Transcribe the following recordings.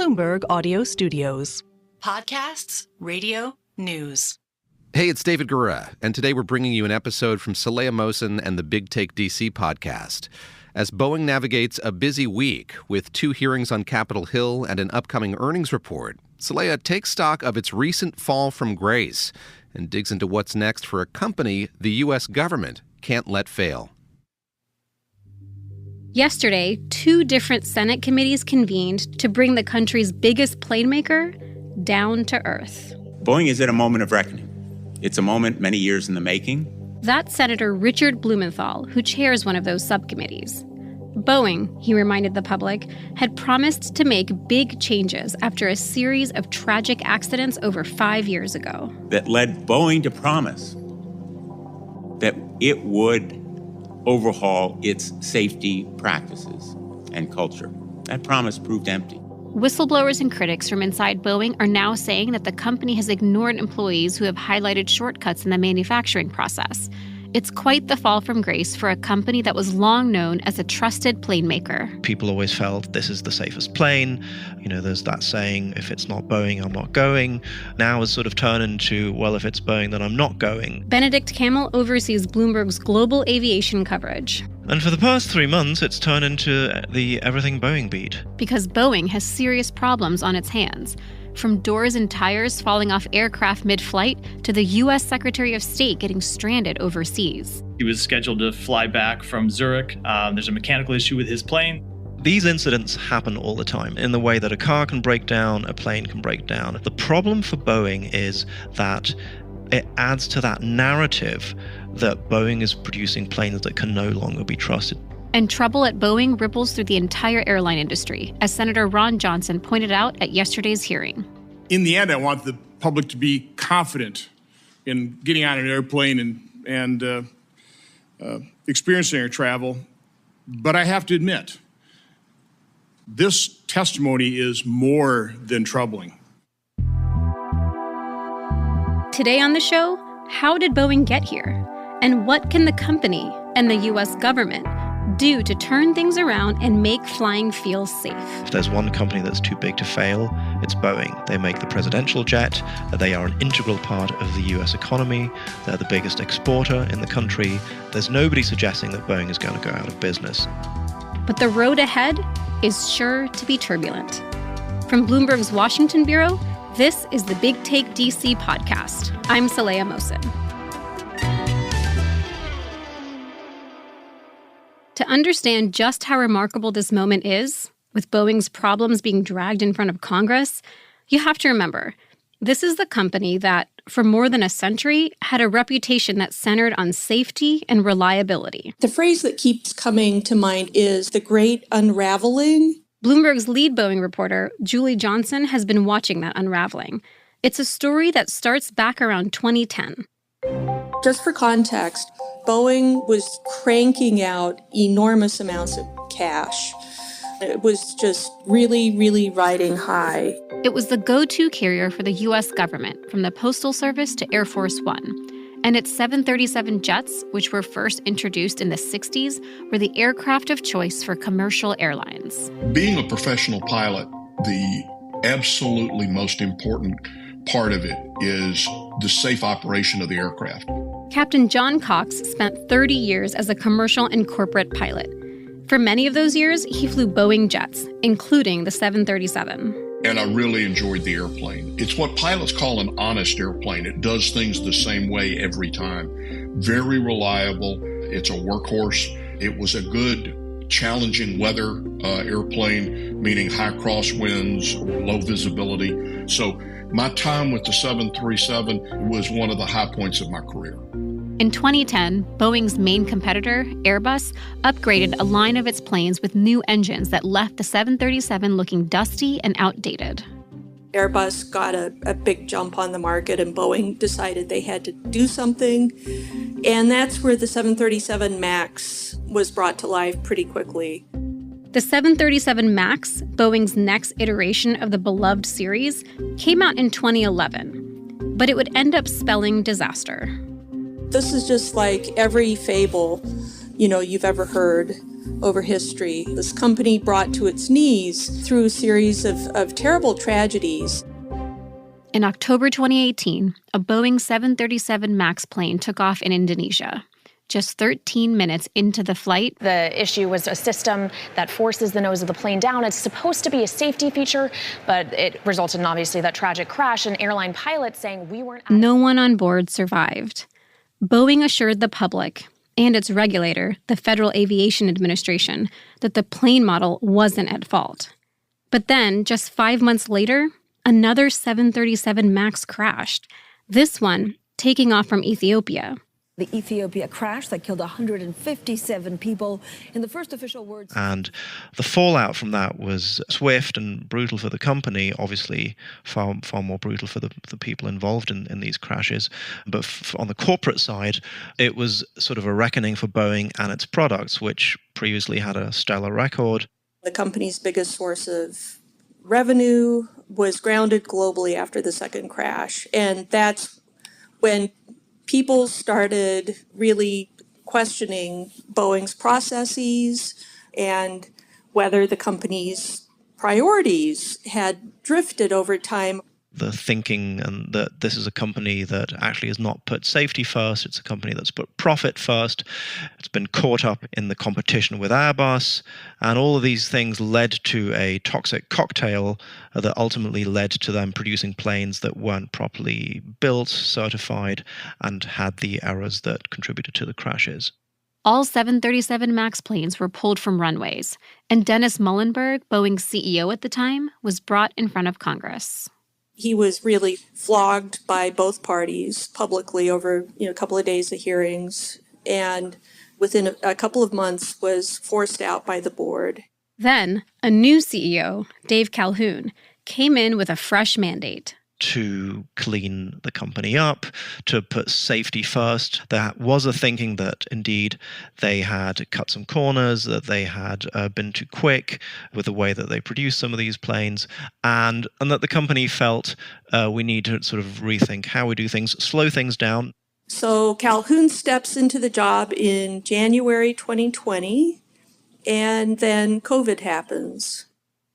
Bloomberg Audio Studios. Podcasts, radio, news. Hey, it's David Gura, and today we're bringing you an episode from Saleha Mohsin and the Big Take DC podcast. As Boeing navigates a busy week with 2 hearings on Capitol Hill and an upcoming earnings report, Saleha takes stock of its recent fall from grace and digs into what's next for a company the U.S. government can't let fail. Yesterday, 2 different Senate committees convened to bring the country's biggest plane maker down to earth. Boeing is at a moment of reckoning. It's a moment many years in the making. That's Senator Richard Blumenthal, who chairs one of those subcommittees. Boeing, he reminded the public, had promised to make big changes after a series of tragic accidents over 5 years ago. That led Boeing to promise that it would overhaul its safety practices and culture. That promise proved empty. Whistleblowers and critics from inside Boeing are now saying that the company has ignored employees who have highlighted shortcuts in the manufacturing process. It's quite the fall from grace for a company that was long known as a trusted plane maker. People always felt this is the safest plane. You know, there's that saying, if it's not Boeing, I'm not going. Now it's sort of turned into, well, if it's Boeing, then I'm not going. Benedikt Kammel oversees Bloomberg's global aviation coverage. And for the past 3 months, it's turned into the everything Boeing beat. Because Boeing has serious problems on its hands. From doors and tires falling off aircraft mid-flight to the U.S. Secretary of State getting stranded overseas. He was scheduled to fly back from Zurich. There's a mechanical issue with his plane. These incidents happen all the time in the way that a car can break down, a plane can break down. The problem for Boeing is that it adds to that narrative that Boeing is producing planes that can no longer be trusted. And trouble at Boeing ripples through the entire airline industry, as Senator Ron Johnson pointed out at yesterday's hearing. In the end, I want the public to be confident in getting on an airplane and experiencing air travel. But I have to admit, this testimony is more than troubling. Today on the show, how did Boeing get here? And what can the company and the U.S. government do to turn things around and make flying feel safe? If there's one company that's too big to fail, it's Boeing. They make the presidential jet. They are an integral part of the U.S. economy. They're the biggest exporter in the country. There's nobody suggesting that Boeing is going to go out of business. But the road ahead is sure to be turbulent. From Bloomberg's Washington Bureau, this is the Big Take DC podcast. I'm Saleha Mohsin. To understand just how remarkable this moment is, with Boeing's problems being dragged in front of Congress, you have to remember, this is the company that, for more than a century, had a reputation that centered on safety and reliability. The phrase that keeps coming to mind is the great unraveling. Bloomberg's lead Boeing reporter, Julie Johnsson, has been watching that unraveling. It's a story that starts back around 2010. Just for context, Boeing was cranking out enormous amounts of cash. It was just really, really riding high. It was the go-to carrier for the U.S. government, from the Postal Service to Air Force One. And its 737 jets, which were first introduced in the 60s, were the aircraft of choice for commercial airlines. Being a professional pilot, the absolutely most important part of it is the safe operation of the aircraft. Captain John Cox spent 30 years as a commercial and corporate pilot. For many of those years, he flew Boeing jets, including the 737. And I really enjoyed the airplane. It's what pilots call an honest airplane. It does things the same way every time. Very reliable. It's a workhorse. It was a good, challenging weather airplane, meaning high crosswinds, low visibility. So my time with the 737 was one of the high points of my career. In 2010, Boeing's main competitor, Airbus, upgraded a line of its planes with new engines that left the 737 looking dusty and outdated. Airbus got a big jump on the market, and Boeing decided they had to do something. And that's where the 737 MAX was brought to life pretty quickly. The 737 MAX, Boeing's next iteration of the beloved series, came out in 2011, but it would end up spelling disaster. This is just like every fable, you've ever heard over history. This company brought to its knees through a series of terrible tragedies. In October 2018, a Boeing 737 MAX plane took off in Indonesia. Just 13 minutes into the flight, the issue was a system that forces the nose of the plane down. It's supposed to be a safety feature, but it resulted in obviously that tragic crash and airline pilots saying we weren't... No one on board survived. Boeing assured the public and its regulator, the Federal Aviation Administration, that the plane model wasn't at fault. But then, just 5 months later, another 737 MAX crashed, this one taking off from Ethiopia. The Ethiopia crash that killed 157 people. In the first official words... And the fallout from that was swift and brutal for the company, obviously far more brutal for the people involved in these crashes. But on the corporate side, it was sort of a reckoning for Boeing and its products, which previously had a stellar record. The company's biggest source of revenue was grounded globally after the second crash. And that's when people started really questioning Boeing's processes and whether the company's priorities had drifted over time. The thinking and that this is a company that actually has not put safety first. It's a company that's put profit first. It's been caught up in the competition with Airbus. And all of these things led to a toxic cocktail that ultimately led to them producing planes that weren't properly built, certified, and had the errors that contributed to the crashes. All 737 MAX planes were pulled from runways, and Dennis Muilenburg, Boeing's CEO at the time, was brought in front of Congress. He was really flogged by both parties publicly over a couple of days of hearings, and within a couple of months was forced out by the board. Then a new CEO, Dave Calhoun, came in with a fresh mandate. To clean the company up, to put safety first. There was a thinking that indeed they had cut some corners, that they had been too quick with the way that they produced some of these planes, and that the company felt we need to sort of rethink how we do things, slow things down. So Calhoun steps into the job in January 2020, and then COVID happens.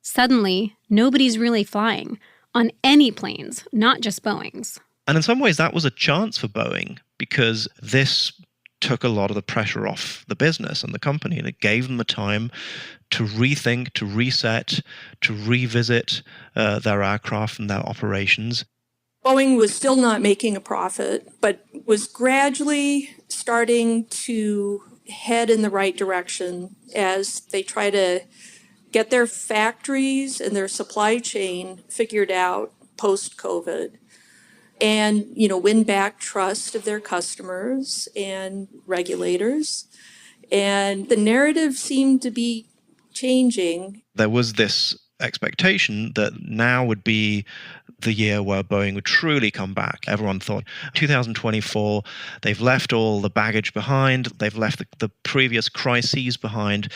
Suddenly, nobody's really flying. On any planes, not just Boeing's. And in some ways, that was a chance for Boeing because this took a lot of the pressure off the business and the company, and it gave them the time to rethink, to reset, to revisit their aircraft and their operations. Boeing was still not making a profit, but was gradually starting to head in the right direction as they try to get their factories and their supply chain figured out post-COVID and, win back trust of their customers and regulators. And the narrative seemed to be changing. There was this expectation that now would be the year where Boeing would truly come back. Everyone thought 2024, they've left all the baggage behind. They've left the previous crises behind.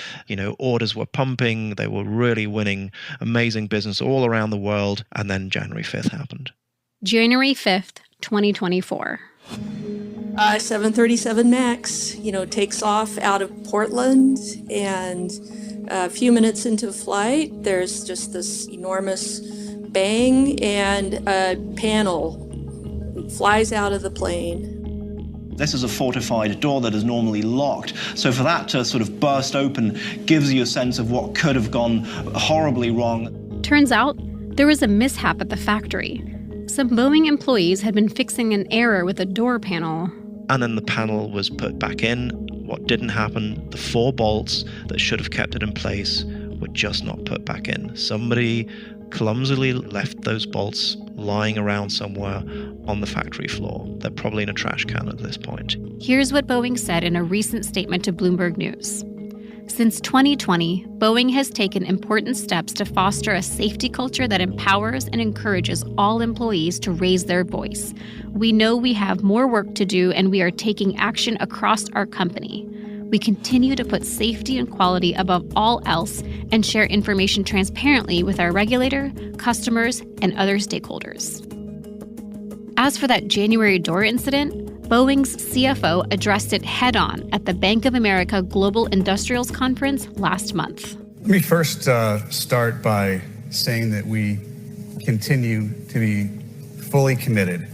Orders were pumping. They were really winning amazing business all around the world. And then January 5th happened. January 5th, 2024. 737 MAX, takes off out of Portland, and a few minutes into flight, there's just this enormous bang, and a panel flies out of the plane. This is a fortified door that is normally locked. So for that to sort of burst open gives you a sense of what could have gone horribly wrong. Turns out there was a mishap at the factory. Some Boeing employees had been fixing an error with a door panel. And then the panel was put back in. What didn't happen, the 4 bolts that should have kept it in place were just not put back in. Somebody clumsily left those bolts lying around somewhere on the factory floor. They're probably in a trash can at this point. Here's what Boeing said in a recent statement to Bloomberg News. Since 2020, Boeing has taken important steps to foster a safety culture that empowers and encourages all employees to raise their voice. We know we have more work to do, and we are taking action across our company. We continue to put safety and quality above all else and share information transparently with our regulator, customers, and other stakeholders. As for that January door incident, Boeing's CFO addressed it head-on at the Bank of America Global Industrials Conference last month. Let me first start by saying that we continue to be fully committed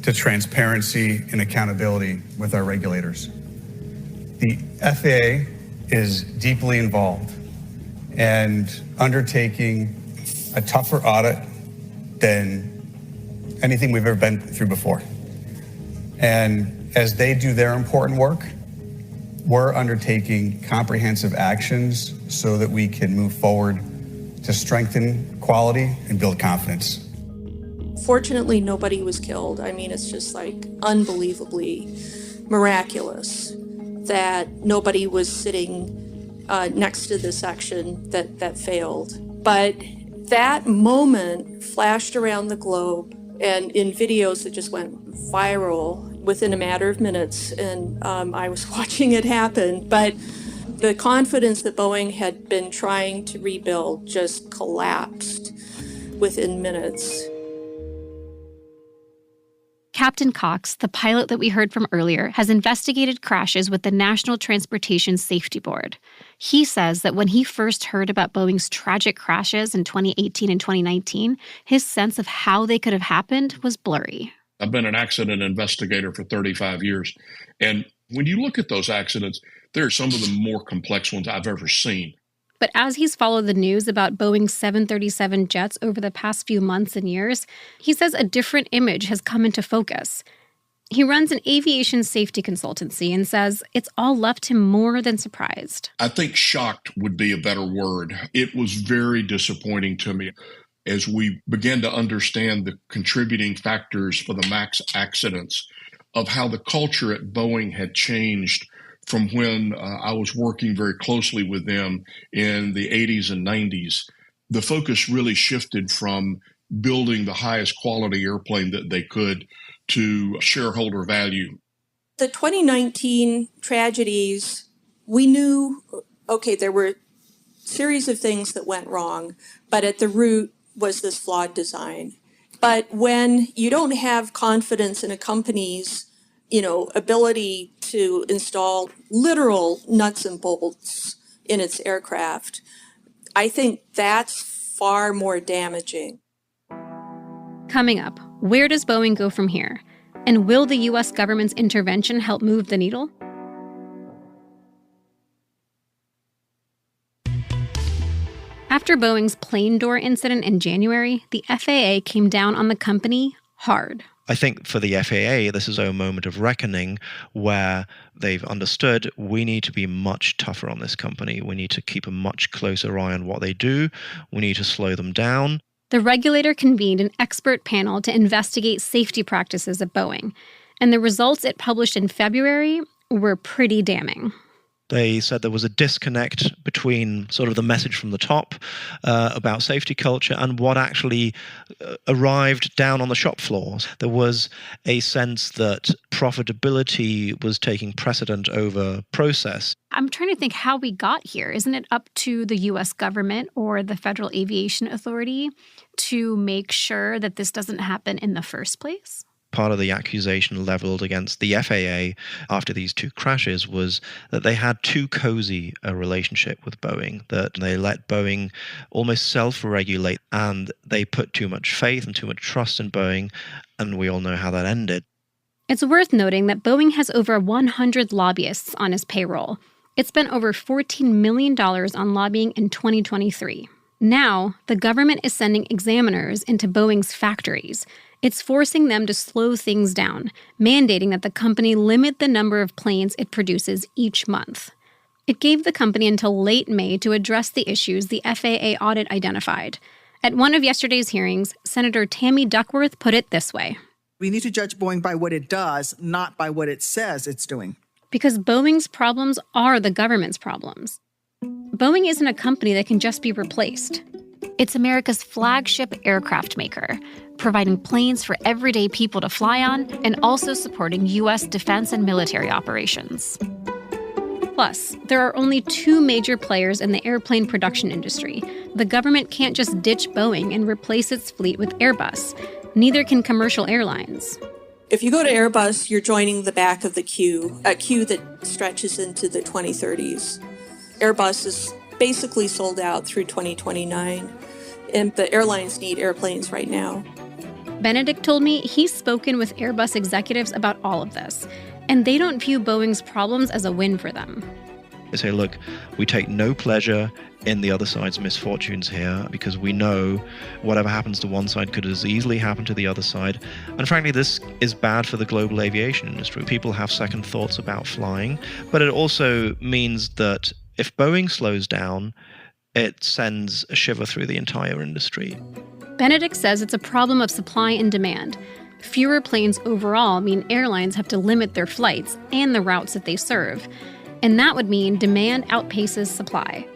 to transparency and accountability with our regulators. The FAA is deeply involved and undertaking a tougher audit than anything we've ever been through before. And as they do their important work, we're undertaking comprehensive actions so that we can move forward to strengthen quality and build confidence. Fortunately, nobody was killed. I mean, it's just like unbelievably miraculous that nobody was sitting next to the section that failed. But that moment flashed around the globe and in videos that just went viral within a matter of minutes. And I was watching it happen. But the confidence that Boeing had been trying to rebuild just collapsed within minutes. Captain Cox, the pilot that we heard from earlier, has investigated crashes with the National Transportation Safety Board. He says that when he first heard about Boeing's tragic crashes in 2018 and 2019, his sense of how they could have happened was blurry. I've been an accident investigator for 35 years. And when you look at those accidents, they're some of the more complex ones I've ever seen. But as he's followed the news about Boeing's 737 jets over the past few months and years, he says a different image has come into focus. He runs an aviation safety consultancy and says it's all left him more than surprised. I think shocked would be a better word. It was very disappointing to me as we began to understand the contributing factors for the MAX accidents, of how the culture at Boeing had changed from when I was working very closely with them in the 80s and 90s. The focus really shifted from building the highest quality airplane that they could to shareholder value. The 2019 tragedies, we knew, okay, there were a series of things that went wrong, but at the root was this flawed design. But when you don't have confidence in a company's ability to install literal nuts and bolts in its aircraft, I think that's far more damaging. Coming up, where does Boeing go from here? And will the U.S. government's intervention help move the needle? After Boeing's plane door incident in January, the FAA came down on the company hard. I think for the FAA, this is a moment of reckoning where they've understood we need to be much tougher on this company. We need to keep a much closer eye on what they do. We need to slow them down. The regulator convened an expert panel to investigate safety practices at Boeing, and the results it published in February were pretty damning. They said there was a disconnect between sort of the message from the top about safety culture and what actually arrived down on the shop floor. There was a sense that profitability was taking precedent over process. I'm trying to think how we got here. Isn't it up to the U.S. government or the Federal Aviation Authority to make sure that this doesn't happen in the first place? Part of the accusation leveled against the FAA after these two crashes was that they had too cozy a relationship with Boeing, that they let Boeing almost self-regulate, and they put too much faith and too much trust in Boeing, and we all know how that ended. It's worth noting that Boeing has over 100 lobbyists on its payroll. It spent over $14 million on lobbying in 2023. Now, the government is sending examiners into Boeing's factories. It's forcing them to slow things down, mandating that the company limit the number of planes it produces each month. It gave the company until late May to address the issues the FAA audit identified. At one of yesterday's hearings, Senator Tammy Duckworth put it this way. We need to judge Boeing by what it does, not by what it says it's doing. Because Boeing's problems are the government's problems. Boeing isn't a company that can just be replaced. It's America's flagship aircraft maker, providing planes for everyday people to fly on and also supporting U.S. defense and military operations. Plus, there are only two major players in the airplane production industry. The government can't just ditch Boeing and replace its fleet with Airbus. Neither can commercial airlines. If you go to Airbus, you're joining the back of the queue, a queue that stretches into the 2030s. Airbus is basically sold out through 2029, and the airlines need airplanes right now. Benedikt told me he's spoken with Airbus executives about all of this, and they don't view Boeing's problems as a win for them. They say, look, we take no pleasure in the other side's misfortunes here because we know whatever happens to one side could as easily happen to the other side. And frankly, this is bad for the global aviation industry. People have second thoughts about flying, but it also means that if Boeing slows down, it sends a shiver through the entire industry. Benedikt says it's a problem of supply and demand. Fewer planes overall mean airlines have to limit their flights and the routes that they serve. And that would mean demand outpaces supply.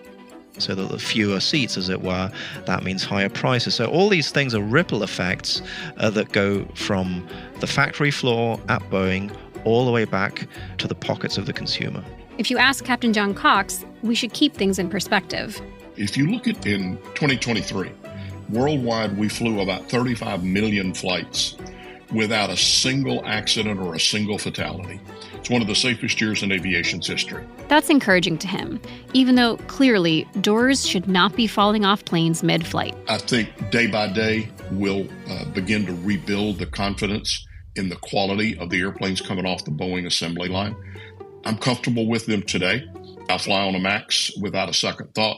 So that the fewer seats, as it were, that means higher prices. So all these things are ripple effects that go from the factory floor at Boeing all the way back to the pockets of the consumer. If you ask Captain John Cox, we should keep things in perspective. If you look at in 2023, worldwide we flew about 35 million flights without a single accident or a single fatality. It's one of the safest years in aviation's history. That's encouraging to him, even though clearly doors should not be falling off planes mid-flight. I think day by day we'll begin to rebuild the confidence in the quality of the airplanes coming off the Boeing assembly line. I'm comfortable with them today. I fly on a MAX without a second thought.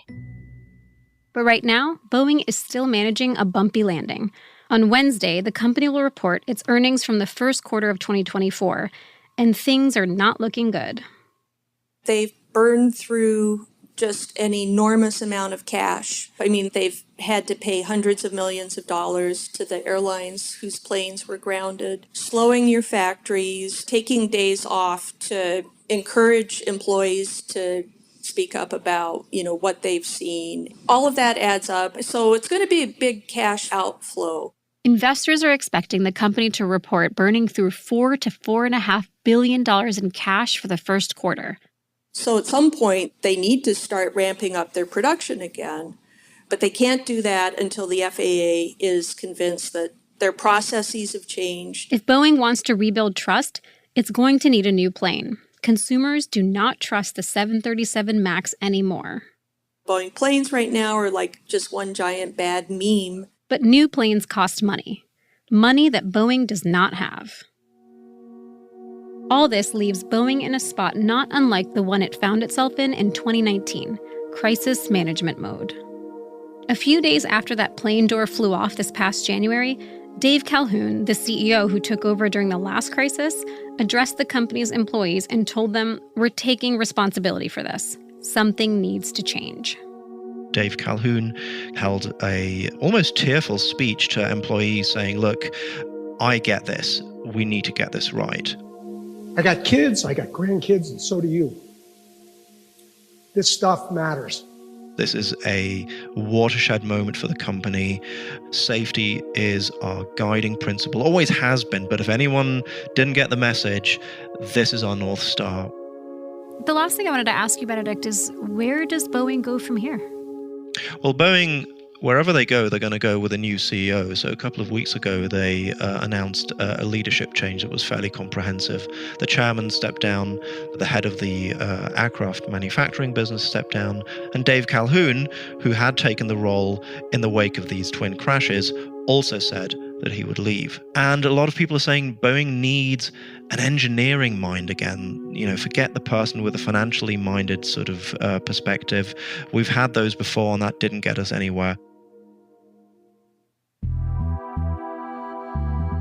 But right now, Boeing is still managing a bumpy landing. On Wednesday, the company will report its earnings from the first quarter of 2024, and things are not looking good. They've burned through just an enormous amount of cash. I mean, they've had to pay hundreds of millions of dollars to the airlines whose planes were grounded, slowing your factories, taking days off to encourage employees to speak up about, what they've seen. All of that adds up. So it's going to be a big cash outflow. Investors are expecting the company to report burning through $4 to $4.5 billion in cash for the first quarter. So at some point, they need to start ramping up their production again. But they can't do that until the FAA is convinced that their processes have changed. If Boeing wants to rebuild trust, it's going to need a new plane. Consumers do not trust the 737 MAX anymore. Boeing planes right now are like just one giant bad meme. But new planes cost money that Boeing does not have. All this leaves Boeing in a spot not unlike the one it found itself in 2019, crisis management mode. A few days after that plane door flew off this past January, Dave Calhoun, the CEO who took over during the last crisis, addressed the company's employees and told them, "We're taking responsibility for this. Something needs to change." Dave Calhoun held a almost tearful speech to employees saying, look, I get this. We need to get this right. I got kids, I got grandkids, and so do you. This stuff matters. This is a watershed moment for the company. Safety is our guiding principle, always has been, but if anyone didn't get the message, this is our North Star. The last thing I wanted to ask you, Benedikt, is where does Boeing go from here? Well, Boeing, wherever they go, they're going to go with a new CEO. So a couple of weeks ago, they announced a leadership change that was fairly comprehensive. The chairman stepped down, the head of the aircraft manufacturing business stepped down, and Dave Calhoun, who had taken the role in the wake of these twin crashes, also said that he would leave. And a lot of people are saying Boeing needs an engineering mind again. Forget the person with a financially minded sort of perspective. We've had those before, and that didn't get us anywhere.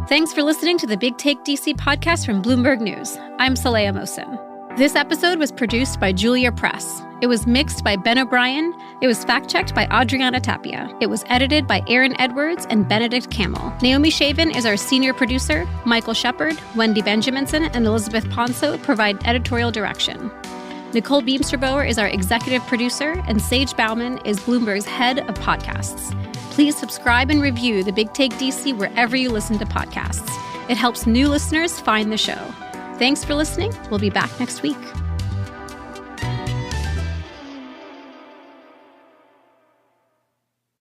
Thanks for listening to the Big Take DC podcast from Bloomberg News. I'm Saleha Mohsin. This episode was produced by Julia Press. It was mixed by Ben O'Brien. It was fact-checked by Adriana Tapia. It was edited by Aaron Edwards and Benedikt Kammel. Naomi Shaven is our senior producer. Michael Shepard, Wendy Benjaminson, and Elizabeth Ponso provide editorial direction. Nicole Beamsterboer is our executive producer, and Sage Bauman is Bloomberg's head of podcasts. Please subscribe and review the Big Take DC wherever you listen to podcasts. It helps new listeners find the show. Thanks for listening. We'll be back next week.